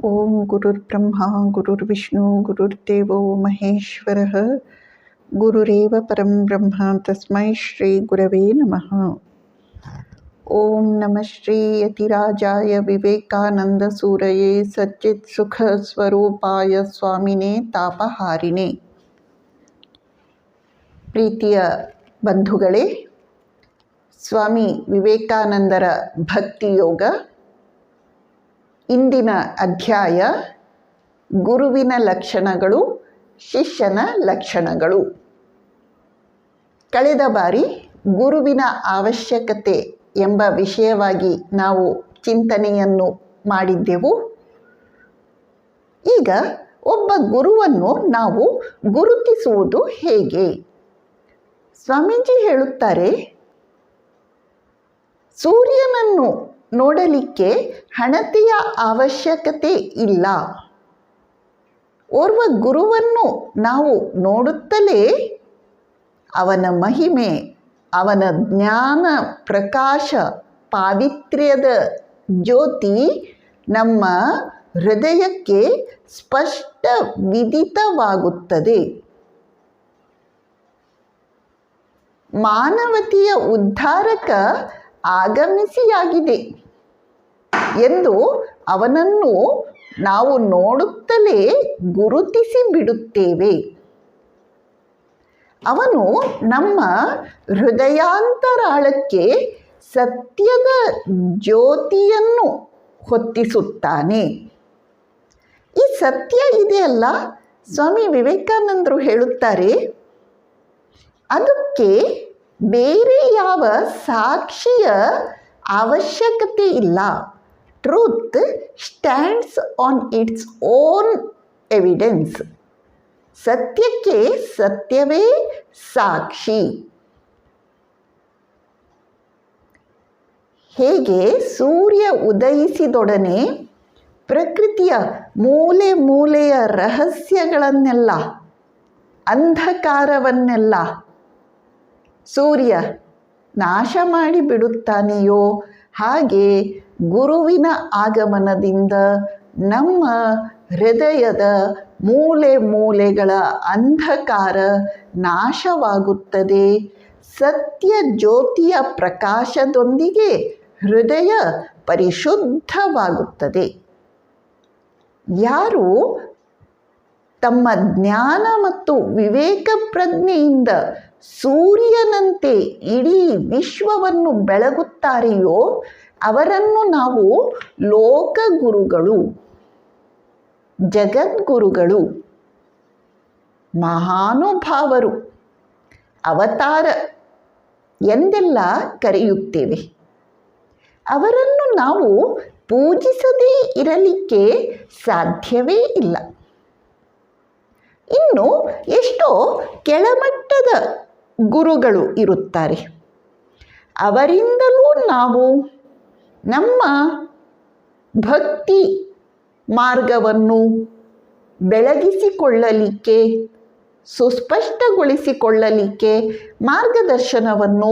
ಓಂ ಗುರುರ್ಬ್ರಹ್ಮ ಗುರುರ್ವಿಷ್ಣು ಗುರುರ್ದೇವೋ ಮಹೇಶ್ವರಃ ಗುರುರೇವ ಪರಂ ಬ್ರಹ್ಮ ತಸ್ಮೈ ಶ್ರೀ ಗುರವೇ ನಮಃ. ಓಂ ನಮಃ ಶ್ರೀ ಯತಿರಾಜಾಯ ವಿವೇಕಾನಂದ ಸೂರಯೇ ಸಚ್ಚಿತ್ ಸುಖ ಸ್ವರೂಪಾಯ ಸ್ವಾಮಿನೇ ತಾಪಹಾರಿಣೇ. ಪ್ರೀತಿಯ ಬಂಧುಗಳೇ, ಸ್ವಾಮಿ ವಿವೇಕಾನಂದರ ಭಕ್ತಿಯೋಗ ಇಂದಿನ ಅಧ್ಯಾಯ ಗುರುವಿನ ಲಕ್ಷಣಗಳು, ಶಿಷ್ಯನ ಲಕ್ಷಣಗಳು. ಕಳೆದ ಬಾರಿ ಗುರುವಿನ ಅವಶ್ಯಕತೆ ಎಂಬ ವಿಷಯವಾಗಿ ನಾವು ಚಿಂತನೆಯನ್ನು ಮಾಡಿದ್ದೆವು. ಈಗ ಒಬ್ಬ ಗುರುವನ್ನು ನಾವು ಗುರುತಿಸುವುದು ಹೇಗೆ? ಸ್ವಾಮೀಜಿ ಹೇಳುತ್ತಾರೆ, ಸೂರ್ಯನನ್ನು ನೋಡಲಿಕ್ಕೆ ಹಣತೆಯ ಅವಶ್ಯಕತೆ ಇಲ್ಲ. ಓರ್ವ ಗುರುವನ್ನು ನಾವು ನೋಡುತ್ತಲೇ ಅವನ ಮಹಿಮೆ, ಅವನ ಜ್ಞಾನ ಪ್ರಕಾಶ, ಪಾವಿತ್ರ್ಯದ ಜ್ಯೋತಿ ನಮ್ಮ ಹೃದಯಕ್ಕೆ ಸ್ಪಷ್ಟ ವಿದಿತವಾಗುತ್ತದೆ. ಮಾನವತೆಯ ಉದ್ಧಾರಕ ಆಗಮಿಸಿಯಾಗಿದೆ ಎಂದು ಅವನನ್ನು ನಾವು ನೋಡುತ್ತಲೇ ಗುರುತಿಸಿ ಬಿಡುತ್ತೇವೆ. ಅವನು ನಮ್ಮ ಹೃದಯಾಂತರಾಳಕ್ಕೆ ಸತ್ಯದ ಜ್ಯೋತಿಯನ್ನು ಹೊತ್ತಿಸುತ್ತಾನೆ. ಈ ಸತ್ಯ ಇದೆಯಲ್ಲ, ಸ್ವಾಮಿ ವಿವೇಕಾನಂದರು ಹೇಳುತ್ತಾರೆ, ಅದಕ್ಕೆ ಬೇರೆ ಯಾವ ಸಾಕ್ಷಿಯ ಅವಶ್ಯಕತೆ ಇಲ್ಲ. Truth stands on its own evidence. ಸತ್ಯಕ್ಕೆ ಸತ್ಯವೇ ಸಾಕ್ಷಿ. ಹೇಗೆ ಸೂರ್ಯ ಉದಯಿಸಿದೊಡನೆ ಪ್ರಕೃತಿಯ ಮೂಲೆ ಮೂಲೆಯ ರಹಸ್ಯಗಳನ್ನೆಲ್ಲ, ಅಂಧಕಾರವನ್ನೆಲ್ಲ ಸೂರ್ಯ ನಾಶ ಮಾಡಿಬಿಡುತ್ತಾನೆಯೋ, ಹಾಗೆ ಗುರುವಿನ ಆಗಮನದಿಂದ ನಮ್ಮ ಹೃದಯದ ಮೂಲೆ ಮೂಲೆಗಳ ಅಂಧಕಾರ ನಾಶವಾಗುತ್ತದೆ. ಸತ್ಯ ಜ್ಯೋತಿಯ ಪ್ರಕಾಶದೊಂದಿಗೆ ಹೃದಯ ಪರಿಶುದ್ಧವಾಗುತ್ತದೆ. ಯಾರು ತಮ್ಮ ಜ್ಞಾನ ಮತ್ತು ವಿವೇಕ ಪ್ರಜ್ಞೆಯಿಂದ ಸೂರ್ಯನಂತೆ ಇಡೀ ವಿಶ್ವವನ್ನು ಬೆಳಗುತ್ತಾರೆಯೋ ಅವರನ್ನು ನಾವು ಲೋಕಗುರುಗಳು, ಜಗದ್ಗುರುಗಳು, ಮಹಾನುಭಾವರು, ಅವತಾರ ಎಂದೆಲ್ಲ ಕರೆಯುತ್ತೇವೆ. ಅವರನ್ನು ನಾವು ಪೂಜಿಸದೇ ಇರಲಿಕ್ಕೆ ಸಾಧ್ಯವೇ ಇಲ್ಲ. ಇನ್ನು ಎಷ್ಟೋ ಕೆಳಮಟ್ಟದ ಗುರುಗಳು ಇರುತ್ತಾರೆ. ಅವರಿಂದಲೂ ನಾವು ನಮ್ಮ ಭಕ್ತಿ ಮಾರ್ಗವನ್ನು ಬೆಳಗಿಸಿಕೊಳ್ಳಲಿಕ್ಕೆ, ಸುಸ್ಪಷ್ಟಗೊಳಿಸಿಕೊಳ್ಳಲಿಕ್ಕೆ ಮಾರ್ಗದರ್ಶನವನ್ನು,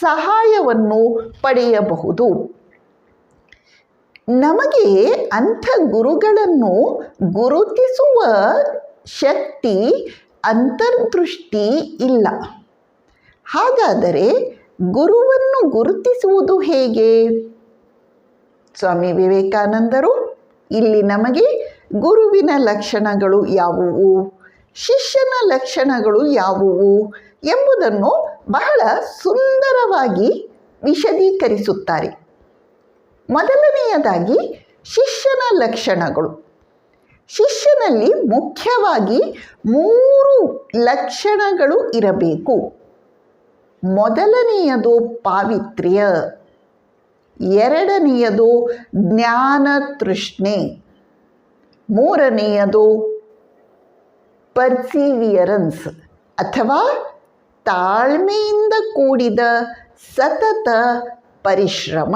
ಸಹಾಯವನ್ನು ಪಡೆಯಬಹುದು. ನಮಗೆ ಅಂಥ ಗುರುಗಳನ್ನು ಗುರುತಿಸುವ ಶಕ್ತಿ, ಅಂತರ್ದೃಷ್ಟಿ ಇಲ್ಲ. ಹಾಗಾದರೆ ಗುರುವನ್ನು ಗುರುತಿಸುವುದು ಹೇಗೆ? ಸ್ವಾಮಿ ವಿವೇಕಾನಂದರು ಇಲ್ಲಿ ನಮಗೆ ಗುರುವಿನ ಲಕ್ಷಣಗಳು ಯಾವುವು, ಶಿಷ್ಯನ ಲಕ್ಷಣಗಳು ಯಾವುವು ಎಂಬುದನ್ನು ಬಹಳ ಸುಂದರವಾಗಿ ವಿಶದೀಕರಿಸುತ್ತಾರೆ. ಮೊದಲನೆಯದಾಗಿ ಶಿಷ್ಯನ ಲಕ್ಷಣಗಳು. ಶಿಷ್ಯನಲ್ಲಿ ಮುಖ್ಯವಾಗಿ 3 ಲಕ್ಷಣಗಳು ಇರಬೇಕು. ಮೊದಲನೆಯದು ಪಾವಿತ್ರ್ಯ, ಎರಡನೆಯದು ಜ್ಞಾನ ತೃಷ್ಣೆ, ಮೂರನೆಯದು ಪರ್ಸಿವಿಯರೆನ್ಸ್ ಅಥವಾ ತಾಳ್ಮೆಯಿಂದ ಕೂಡಿದ ಸತತ ಪರಿಶ್ರಮ.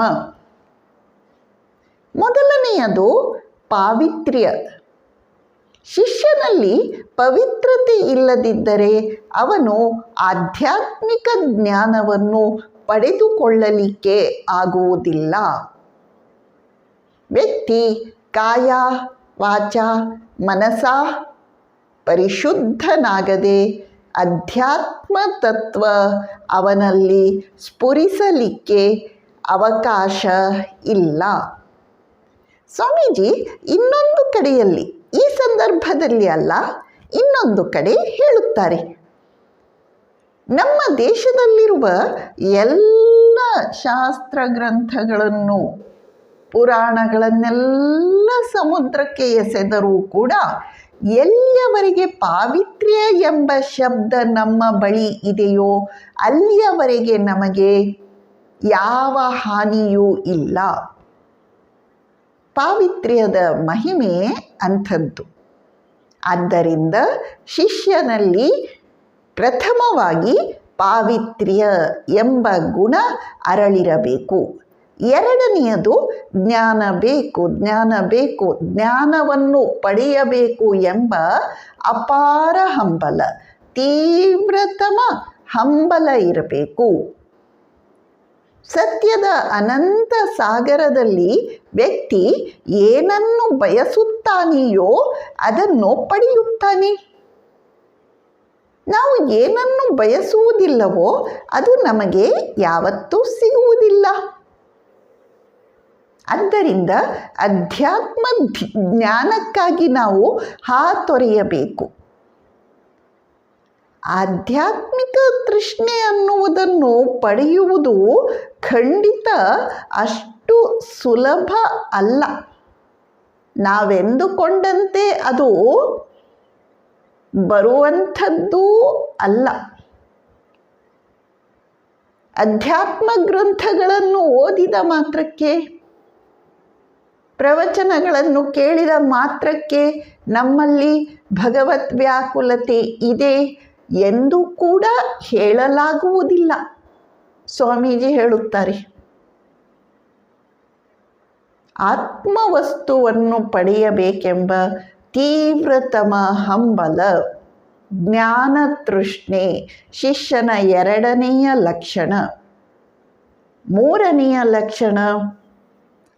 ಮೊದಲನೆಯದು ಪಾವಿತ್ರ್ಯ. ಶಿಷ್ಯನಲ್ಲಿ ಪವಿತ್ರತೆ ಇಲ್ಲದಿದ್ದರೆ ಅವನು ಆಧ್ಯಾತ್ಮಿಕ ಜ್ಞಾನವನ್ನು ಪಡೆದುಕೊಳ್ಳಲಿಕ್ಕೆ ಆಗುವುದಿಲ್ಲ. ವ್ಯಕ್ತಿ ಕಾಯ ವಾಚ ಮನಸ ಪರಿಶುದ್ಧನಾಗದೆ ಅಧ್ಯಾತ್ಮ ತತ್ವ ಅವನಲ್ಲಿ ಸ್ಫುರಿಸಲಿಕ್ಕೆ ಅವಕಾಶ ಇಲ್ಲ. ಸ್ವಾಮೀಜಿ ಇನ್ನೊಂದು ಕಡೆಯಲ್ಲಿ, ಈ ಸಂದರ್ಭದಲ್ಲಿ ಅಲ್ಲ, ಇನ್ನೊಂದು ಕಡೆ ಹೇಳುತ್ತಾರೆ, ನಮ್ಮ ದೇಶದಲ್ಲಿರುವ ಎಲ್ಲ ಶಾಸ್ತ್ರ ಗ್ರಂಥಗಳನ್ನು, ಪುರಾಣಗಳನ್ನೆಲ್ಲ ಸಮುದ್ರಕ್ಕೆ ಎಸೆದರೂ ಕೂಡ ಎಲ್ಲಿಯವರೆಗೆ ಪಾವಿತ್ರ್ಯ ಎಂಬ ಶಬ್ದ ನಮ್ಮ ಬಳಿ ಇದೆಯೋ ಅಲ್ಲಿಯವರೆಗೆ ನಮಗೆ ಯಾವ ಹಾನಿಯೂ ಇಲ್ಲ. ಪಾವಿತ್ರ್ಯದ ಮಹಿಮೆ ಅಂಥದ್ದು. ಆದ್ದರಿಂದ ಶಿಷ್ಯನಲ್ಲಿ ಪ್ರಥಮವಾಗಿ ಪಾವಿತ್ರ್ಯ ಎಂಬ ಗುಣ ಅರಳಿರಬೇಕು. ಎರಡನೆಯದು ಜ್ಞಾನ ಬೇಕು, ಜ್ಞಾನ ಬೇಕು, ಜ್ಞಾನವನ್ನು ಪಡೆಯಬೇಕು ಎಂಬ ಅಪಾರ ಹಂಬಲ, ತೀವ್ರತಮ ಹಂಬಲ ಇರಬೇಕು. ಸತ್ಯದ ಅನಂತ ಸಾಗರದಲ್ಲಿ ವ್ಯಕ್ತಿ ಏನನ್ನು ಬಯಸುತ್ತಾನೆಯೋ ಅದನ್ನು ಪಡೆಯುತ್ತಾನೆ. ನಾವು ಏನನ್ನು ಬಯಸುವುದಿಲ್ಲವೋ ಅದು ನಮಗೆ ಯಾವತ್ತೂ ಸಿಗುವುದಿಲ್ಲ. ಆದ್ದರಿಂದ ಅಧ್ಯಾತ್ಮ ಜ್ಞಾನಕ್ಕಾಗಿ ನಾವು ಹಾತೊರೆಯಬೇಕು. ಆಧ್ಯಾತ್ಮಿಕ ತೃಷ್ಣೆ ಅನ್ನುವುದನ್ನು ಪಡೆಯುವುದು ಖಂಡಿತ ಅಷ್ಟು ಸುಲಭ ಅಲ್ಲ. ನಾವೆಂದುಕೊಂಡಂತೆ ಅದು ಬರುವಂಥದ್ದೂ ಅಲ್ಲ. ಅಧ್ಯಾತ್ಮ ಗ್ರಂಥಗಳನ್ನು ಓದಿದ ಮಾತ್ರಕ್ಕೆ, ಪ್ರವಚನಗಳನ್ನು ಕೇಳಿದ ಮಾತ್ರಕ್ಕೆ ನಮ್ಮಲ್ಲಿ ಭಗವತ್ ವ್ಯಾಕುಲತೆ ಇದೆ ಎಂದು ಕೂಡ ಹೇಳಲಾಗುವುದಿಲ್ಲ. ಸ್ವಾಮೀಜಿ ಹೇಳುತ್ತಾರೆ, ಆತ್ಮವಸ್ತುವನ್ನು ಪಡೆಯಬೇಕೆಂಬ ತೀವ್ರತಮ ಹಂಬಲ, ಜ್ಞಾನ ತೃಷ್ಣೆ ಶಿಷ್ಯನ ಎರಡನೆಯ ಲಕ್ಷಣ. ಮೂರನೆಯ ಲಕ್ಷಣ,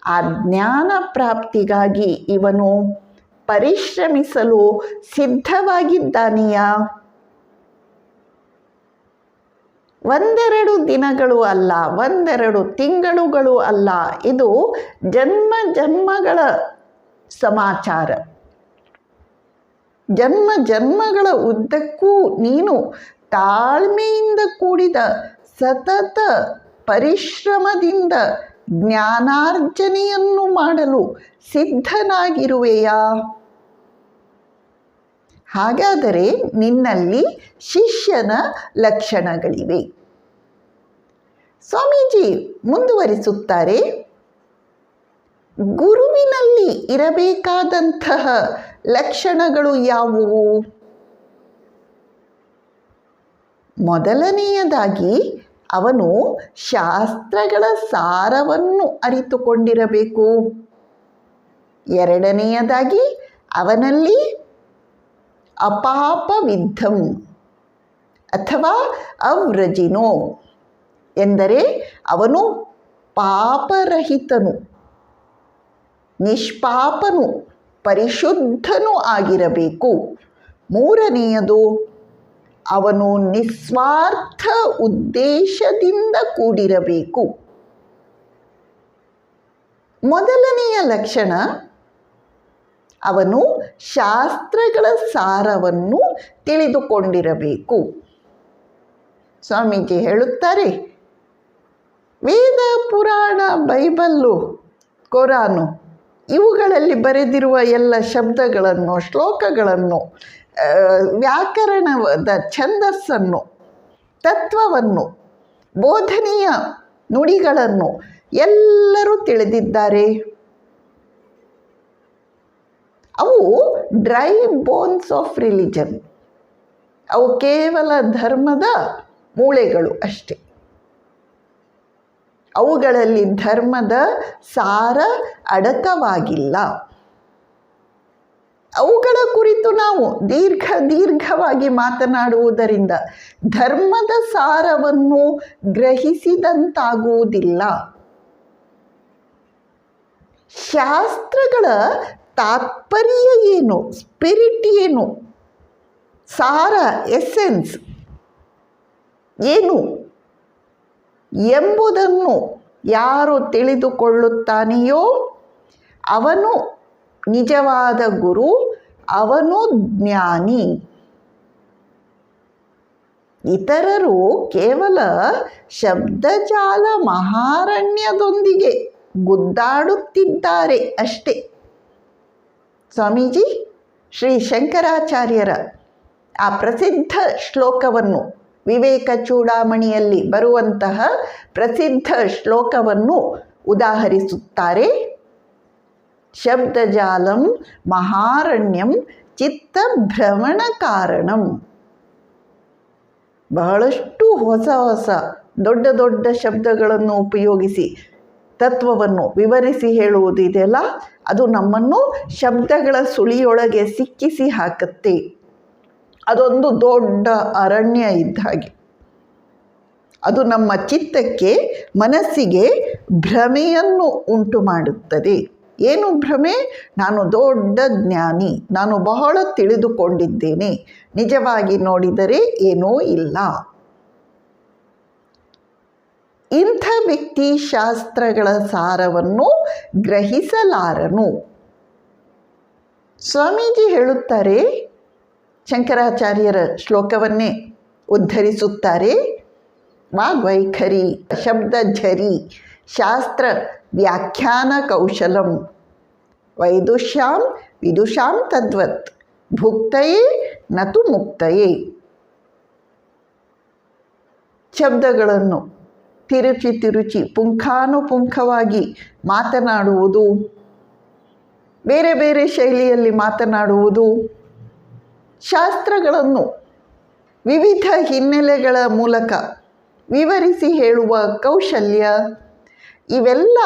ಆ ಜ್ಞಾನ ಪ್ರಾಪ್ತಿಗಾಗಿ ಇವನು ಪರಿಶ್ರಮಿಸಲು ಸಿದ್ಧವಾಗಿದ್ದಾನೆಯಾ? ಒಂದೆರಡು ದಿನಗಳು ಅಲ್ಲ, ಒಂದೆರಡು ತಿಂಗಳುಗಳು ಅಲ್ಲ, ಇದು ಜನ್ಮ ಜನ್ಮಗಳ ಸಮಾಚಾರ. ಜನ್ಮ ಜನ್ಮಗಳ ಉದ್ದಕ್ಕೂ ನೀನು ತಾಳ್ಮೆಯಿಂದ ಕೂಡಿದ ಸತತ ಪರಿಶ್ರಮದಿಂದ ಜ್ಞಾನಾರ್ಜನೆಯನ್ನು ಮಾಡಲು ಸಿದ್ಧನಾಗಿರುವೆಯಾ? ಹಾಗಾದರೆ ನಿನ್ನಲ್ಲಿ ಶಿಷ್ಯನ ಲಕ್ಷಣಗಳಿವೆ. ಸ್ವಾಮೀಜಿ ಮುಂದುವರಿಸುತ್ತಾರೆ, ಗುರುವಿನಲ್ಲಿ ಇರಬೇಕಾದಂತಹ ಲಕ್ಷಣಗಳು ಯಾವುವು? ಮೊದಲನೆಯದಾಗಿ ಅವನು ಶಾಸ್ತ್ರಗಳ ಸಾರವನ್ನು ಅರಿತುಕೊಂಡಿರಬೇಕು. ಎರಡನೆಯದಾಗಿ ಅವನಲ್ಲಿ ಅಪಾಪವಿದ್ಧಂ ಅಥವಾ ಅವ್ರಜಿನೋ ಎಂದರೆ ಅವನು ಪಾಪರಹಿತನು, ನಿಷ್ಪಾಪನು, ಪರಿಶುದ್ಧನೂ ಆಗಿರಬೇಕು. ಮೂರನೆಯದು ಅವನು ನಿಸ್ವಾರ್ಥ ಉದ್ದೇಶದಿಂದ ಕೂಡಿರಬೇಕು. ಮೊದಲನೆಯ ಲಕ್ಷಣ, ಅವನು ಶಾಸ್ತ್ರಗಳ ಸಾರವನ್ನು ತಿಳಿದುಕೊಂಡಿರಬೇಕು. ಸ್ವಾಮೀಜಿ ಹೇಳುತ್ತಾರೆ, ವೇದ, ಪುರಾಣ, ಬೈಬಲ್ಲು, ಕುರಾನು ಇವುಗಳಲ್ಲಿ ಬರೆದಿರುವ ಎಲ್ಲ ಶಬ್ದಗಳನ್ನು, ಶ್ಲೋಕಗಳನ್ನು, ವ್ಯಾಕರಣದ ಛಂದಸ್ಸನ್ನು, ತತ್ವವನ್ನು, ಬೋಧನೆಯ ನುಡಿಗಳನ್ನು ಎಲ್ಲರೂ ತಿಳಿದಿದ್ದಾರೆ. ಅವು ಡ್ರೈ ಬೋನ್ಸ್ ಆಫ್ ರಿಲಿಜನ್. ಅವು ಕೇವಲ ಧರ್ಮದ ಮೂಳೆಗಳು ಅಷ್ಟೆ. ಅವುಗಳಲ್ಲಿ ಧರ್ಮದ ಸಾರ ಅಡಕವಾಗಿಲ್ಲ. ಅವುಗಳ ಕುರಿತು ನಾವು ದೀರ್ಘವಾಗಿ ಮಾತನಾಡುವುದರಿಂದ ಧರ್ಮದ ಸಾರವನ್ನು ಗ್ರಹಿಸಿದಂತಾಗುವುದಿಲ್ಲ. ಶಾಸ್ತ್ರಗಳ ತಾತ್ಪರ್ಯ ಏನು, ಸ್ಪಿರಿಟ್ ಏನು, ಸಾರ, ಎಸೆನ್ಸ್ ಏನು ಎಂಬುದನ್ನು ಯಾರು ತಿಳಿದುಕೊಳ್ಳುತ್ತಾನೆಯೋ ಅವನು ನಿಜವಾದ ಗುರು, ಅವನು ಜ್ಞಾನಿ. ಇತರರು ಕೇವಲ ಶಬ್ದಜಾಲ ಮಹಾರಣ್ಯದೊಂದಿಗೆ ಗುದ್ದಾಡುತ್ತಿದ್ದಾರೆ ಅಷ್ಟೇ. ಸ್ವಾಮೀಜಿ ಶ್ರೀ ಶಂಕರಾಚಾರ್ಯರ ಆ ಪ್ರಸಿದ್ಧ ಶ್ಲೋಕವನ್ನು, ವಿವೇಕ ಚೂಡಾಮಣಿಯಲ್ಲಿ ಬರುವಂತಹ ಪ್ರಸಿದ್ಧ ಶ್ಲೋಕವನ್ನು ಉದಾಹರಿಸುತ್ತಾರೆ. ಶಬ್ದಜಾಲಂ ಮಹಾರಣ್ಯಂ ಚಿತ್ತಭ್ರಮಣ ಕಾರಣಂ. ಬಹಳಷ್ಟು ಹೊಸ ಹೊಸ ದೊಡ್ಡ ದೊಡ್ಡ ಶಬ್ದಗಳನ್ನು ಉಪಯೋಗಿಸಿ ತತ್ವವನ್ನು ವಿವರಿಸಿ ಹೇಳುವುದಿದೆಯಲ್ಲ, ಅದು ನಮ್ಮನ್ನು ಶಬ್ದಗಳ ಸುಳಿಯೊಳಗೆ ಸಿಕ್ಕಿಸಿ ಹಾಕುತ್ತೆ. ಅದೊಂದು ದೊಡ್ಡ ಅರಣ್ಯ ಇದ್ದ ಹಾಗೆ. ಅದು ನಮ್ಮ ಚಿತ್ತಕ್ಕೆ, ಮನಸ್ಸಿಗೆ ಭ್ರಮೆಯನ್ನು ಉಂಟು ಮಾಡುತ್ತದೆ. ಏನು ಭ್ರಮೆ? ನಾನು ದೊಡ್ಡ ಜ್ಞಾನಿ, ನಾನು ಬಹಳ ತಿಳಿದುಕೊಂಡಿದ್ದೇನೆ, ನಿಜವಾಗಿ ನೋಡಿದರೆ ಏನೂ ಇಲ್ಲ. ಇಂಥ ವ್ಯಕ್ತಿ ಶಾಸ್ತ್ರಗಳ ಸಾರವನ್ನು ಗ್ರಹಿಸಲಾರನು. ಸ್ವಾಮೀಜಿ ಹೇಳುತ್ತಾರೆ, ಶಂಕರಾಚಾರ್ಯರ ಶ್ಲೋಕವನ್ನೇ ಉದ್ಧರಿಸುತ್ತಾರೆ. ವಾಗ್ವೈಖರಿ ಶಬ್ದಝರಿ ಶಾಸ್ತ್ರ ವ್ಯಾಖ್ಯಾನ ಕೌಶಲಂ ವೈದುಷ್ಯಾಂ ವಿದುಷಾಂ ತದ್ವತ್ ಭುಕ್ತಯೇ ನತು ಮುಕ್ತಯೇ. ಶಬ್ದಗಳನ್ನು ತಿರುಚಿ ತಿರುಚಿ ಪುಂಖಾನುಪುಂಖವಾಗಿ ಮಾತನಾಡುವುದು, ಬೇರೆ ಬೇರೆ ಶೈಲಿಯಲ್ಲಿ ಮಾತನಾಡುವುದು, ಶಾಸ್ತ್ರಗಳನ್ನು ವಿವಿಧ ಹಿನ್ನೆಲೆಗಳ ಮೂಲಕ ವಿವರಿಸಿ ಹೇಳುವ ಕೌಶಲ್ಯ, ಇವೆಲ್ಲ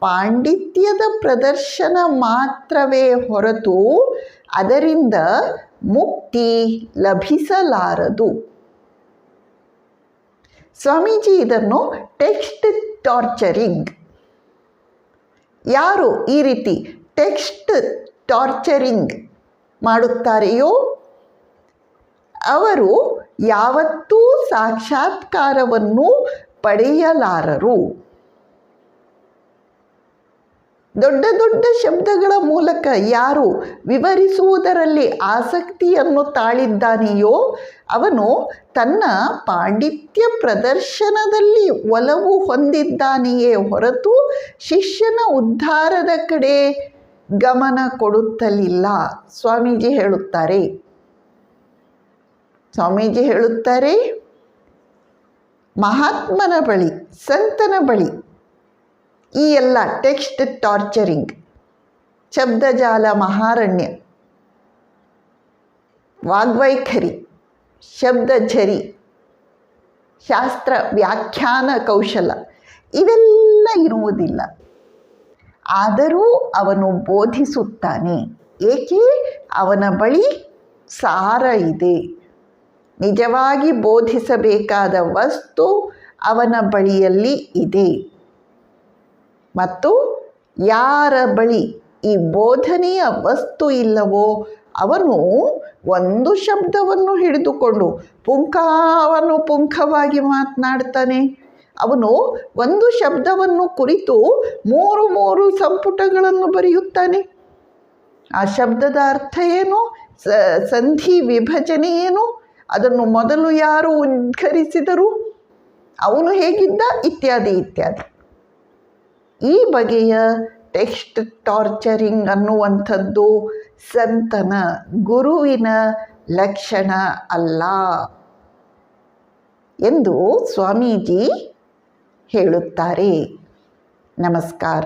ಪಾಂಡಿತ್ಯದ ಪ್ರದರ್ಶನ ಮಾತ್ರವೇ ಹೊರತು ಅದರಿಂದ ಮುಕ್ತಿ ಲಭಿಸಲಾರದು. ಸ್ವಾಮೀಜಿ ಇದನ್ನು ಟೆಕ್ಸ್ಟ್ ಟಾರ್ಚರಿಂಗ್. ಯಾರು ಈ ರೀತಿ ಟೆಕ್ಸ್ಟ್ ಟಾರ್ಚರಿಂಗ್ ಮಾಡುತ್ತಾರೆಯೋ ಅವರು ಯಾವತ್ತೂ ಸಾಕ್ಷಾತ್ಕಾರವನ್ನು ಪಡೆಯಲಾರರು. ದೊಡ್ಡ ದೊಡ್ಡ ಶಬ್ದಗಳ ಮೂಲಕ ಯಾರು ವಿವರಿಸುವುದರಲ್ಲಿ ಆಸಕ್ತಿಯನ್ನು ತಾಳಿದ್ದಾನೆಯೋ ಅವನು ತನ್ನ ಪಾಂಡಿತ್ಯ ಪ್ರದರ್ಶನದಲ್ಲಿ ಒಲವು ಹೊಂದಿದ್ದಾನೆಯೇ ಹೊರತು ಶಿಷ್ಯನ ಉದ್ಧಾರದ ಕಡೆ ಗಮನ ಕೊಡುತ್ತಲಿಲ್ಲ. ಸ್ವಾಮೀಜಿ ಹೇಳುತ್ತಾರೆ, ಮಹಾತ್ಮನ ಬಳಿ, ಸಂತನ ಬಳಿ ಈ ಎಲ್ಲ ಟೆಕ್ಸ್ಟ್ ಟಾರ್ಚರಿಂಗ್, ಶಬ್ದಜಾಲ ಮಹಾರಣ್ಯ, ವಾಗ್ವೈಖರಿ, ಶಬ್ದಝರಿ, ಶಾಸ್ತ್ರ ವ್ಯಾಖ್ಯಾನ ಕೌಶಲ ಇವೆಲ್ಲ ಇರುವುದಿಲ್ಲ. ಆದರೂ ಅವನು ಬೋಧಿಸುತ್ತಾನೆ. ಏಕೆ? ಅವನ ಬಳಿ ಸಾರ ಇದೆ. ನಿಜವಾಗಿ ಬೋಧಿಸಬೇಕಾದ ವಸ್ತು ಅವನ ಬಳಿಯಲ್ಲಿ ಇದೆ. ಮತ್ತು ಯಾರ ಬಳಿ ಈ ಬೋಧನೆಯ ವಸ್ತು ಇಲ್ಲವೋ ಅವನು ಒಂದು ಶಬ್ದವನ್ನು ಹಿಡಿದುಕೊಂಡು ಪುಂಖವಾಗಿ ಮಾತನಾಡ್ತಾನೆ. ಅವನು ಒಂದು ಶಬ್ದವನ್ನು ಕುರಿತು ಮೂರು ಸಂಪುಟಗಳನ್ನು ಬರೆಯುತ್ತಾನೆ. ಆ ಶಬ್ದದ ಅರ್ಥ ಏನು, ಸಂಧಿ ವಿಭಜನೆ ಏನು, ಅದನ್ನು ಮೊದಲು ಯಾರು ಉದ್ಘರಿಸಿದರು, ಅವನು ಹೇಗಿದ್ದ, ಇತ್ಯಾದಿ ಇತ್ಯಾದಿ. ಈ ಬಗೆಯ ಟೆಕ್ಸ್ಟ್ ಟಾರ್ಚರಿಂಗ್ ಅನ್ನುವಂಥದ್ದು ಸಂತನ, ಗುರುವಿನ ಲಕ್ಷಣ ಅಲ್ಲ ಎಂದು ಸ್ವಾಮೀಜಿ ಹೇಳುತ್ತಾರೆ. ನಮಸ್ಕಾರ.